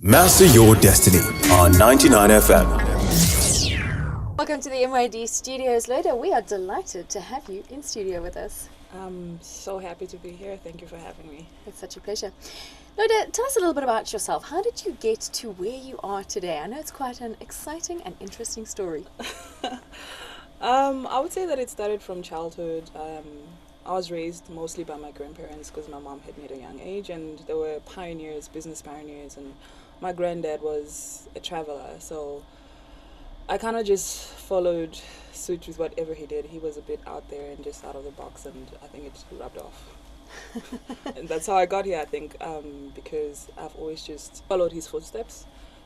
Master Your Destiny on 99 FM. Welcome to the MYD Studios. Loide, we are delighted to have you in studio with us. I'm so happy to be here. Thank you for having me. It's such a pleasure. Loide, tell us a little bit about yourself. How did you get to where you are today? I know it's quite an exciting and interesting story. I would say that it started from childhood. I was raised mostly by my grandparents because my mom had me at a young age, and they were pioneers, business pioneers, and my granddad was a traveler, so I kind of just followed suit with whatever he did. He was a bit out there and just out of the box, and I think it rubbed off. And that's how I got here, I think, because I've always just followed his footsteps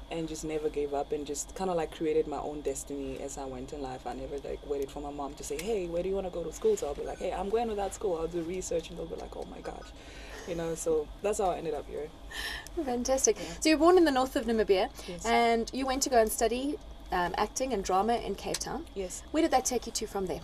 and just never gave up and just kind of like created my own destiny as I went in life. I never like waited for my mom to say, hey, where do you want to go to school? So I'll be like, hey, I'm going to that school. I'll do research, and they'll be like, oh my gosh. You know, so that's how I ended up here. Fantastic. Yeah. So you were born in the north of Namibia, Yes. and you went to go and study acting and drama in Cape Town. Yes. Where did that take you to from there?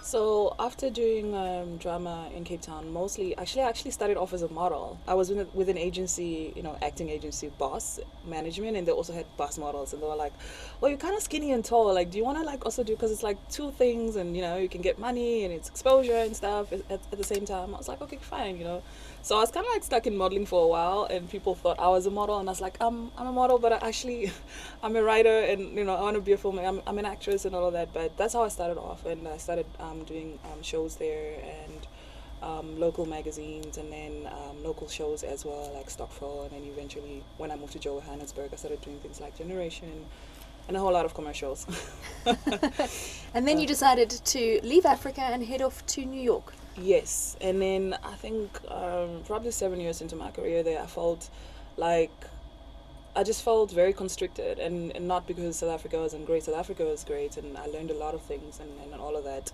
So after doing drama in Cape Town, I actually started off as a model. I was with an agency, acting agency, boss management, and they also had boss models, and they were like, well, you're kind of skinny and tall, like, do you want to like also do, because it's like two things, and you can get money and it's exposure and stuff at the same time. I was like, okay, fine, So I was kind of like stuck in modeling for a while, and people thought I was a model, and I was like, I'm a model, but I'm a writer, and I want to be a filmmaker. I'm an actress and all of that. But that's how I started off, and I started doing shows there and local magazines, and then local shows as well, like Stockville, and then eventually when I moved to Johannesburg, I started doing things like Generation and a whole lot of commercials. And then you decided to leave Africa and head off to New York. Yes, and then I think probably 7 years into my career there, I just felt very constricted, and not because South Africa wasn't great. South Africa was great, and I learned a lot of things and all of that.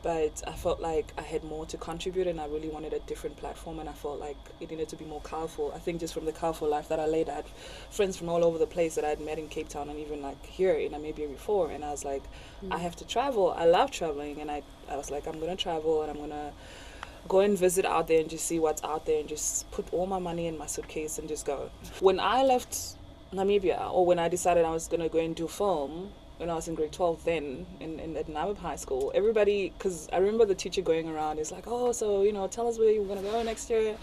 But I felt like I had more to contribute, and I really wanted a different platform, and I felt like it needed to be more colorful. I think just from the colorful life that I led, I had friends from all over the place that I had met in Cape Town and even like here in Namibia before, and I was like, I have to travel. I love traveling, and I was like, I'm going to travel, and I'm going to go and visit out there and just see what's out there and just put all my money in my suitcase and just go. When I left Namibia, or when I decided I was going to go and do film, when I was in grade 12 then, at Namibian high school, everybody, because I remember the teacher going around, is like, oh, so, tell us where you're going to go next year.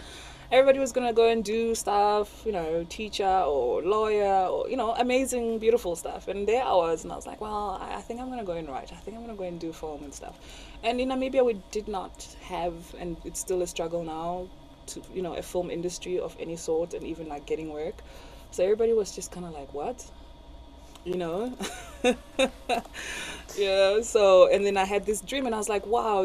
Everybody was going to go and do stuff, teacher or lawyer or, amazing, beautiful stuff. And there I was, and I was like, well, I think I'm going to go and write. I think I'm going to go and do film and stuff. And in Namibia, we did not have, and it's still a struggle now, to, a film industry of any sort, and even like getting work. So everybody was just kind of like, what? Yeah, so, and then I had this dream, and I was like, wow,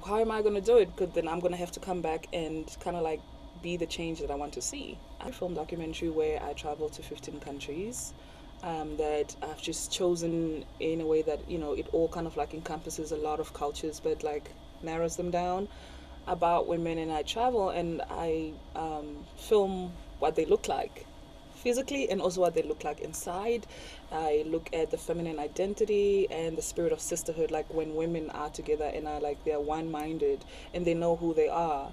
how am I going to do it? Because then I'm going to have to come back and kind of like be the change that I want to see. I filmed a documentary where I traveled to 15 countries that I've just chosen in a way that, it all kind of like encompasses a lot of cultures, but like narrows them down about women. And I travel and I film what they look like physically, and also what they look like inside. I look at the feminine identity and the spirit of sisterhood, like when women are together and are like, they're one-minded and they know who they are.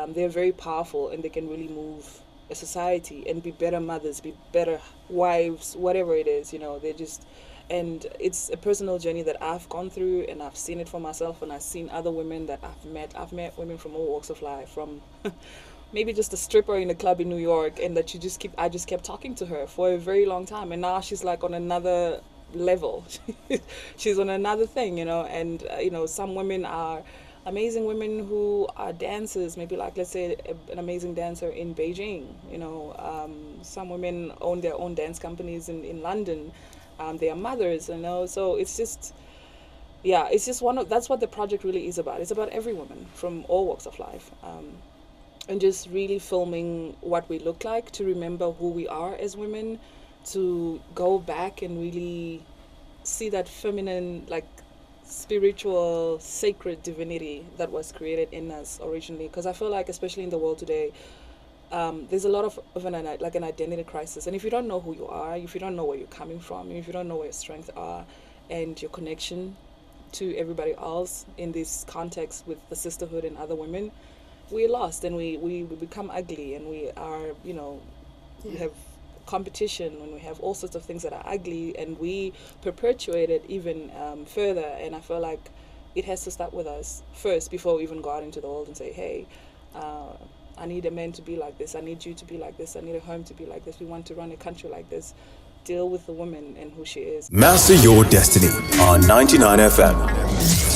They're very powerful, and they can really move a society and be better mothers, be better wives, whatever it is, they're just, and it's a personal journey that I've gone through, and I've seen it for myself, and I've seen other women that I've met. I've met women from all walks of life, from maybe just a stripper in a club in New York, and that I just kept talking to her for a very long time, and now she's like on another level. She's on another thing, and some women are amazing women who are dancers, maybe like, let's say, an amazing dancer in Beijing. Some women own their own dance companies in London. They are mothers, so it's just, yeah, it's just that's what the project really is about. It's about every woman from all walks of life. And just really filming what we look like, to remember who we are as women, to go back and really see that feminine, like spiritual, sacred divinity that was created in us originally. Because I feel like, especially in the world today, there's a lot of an identity crisis. And if you don't know who you are, if you don't know where you're coming from, if you don't know where your strengths are and your connection to everybody else in this context with the sisterhood and other women, we're lost, and we become ugly, and we are, we have competition, when we have all sorts of things that are ugly, and we perpetuate it even further. And I feel like it has to start with us first before we even go out into the world and say, hey, I need a man to be like this, I need you to be like this, I need a home to be like this, we want to run a country like this. Deal with the woman and who she is. Master your destiny on 99 FM.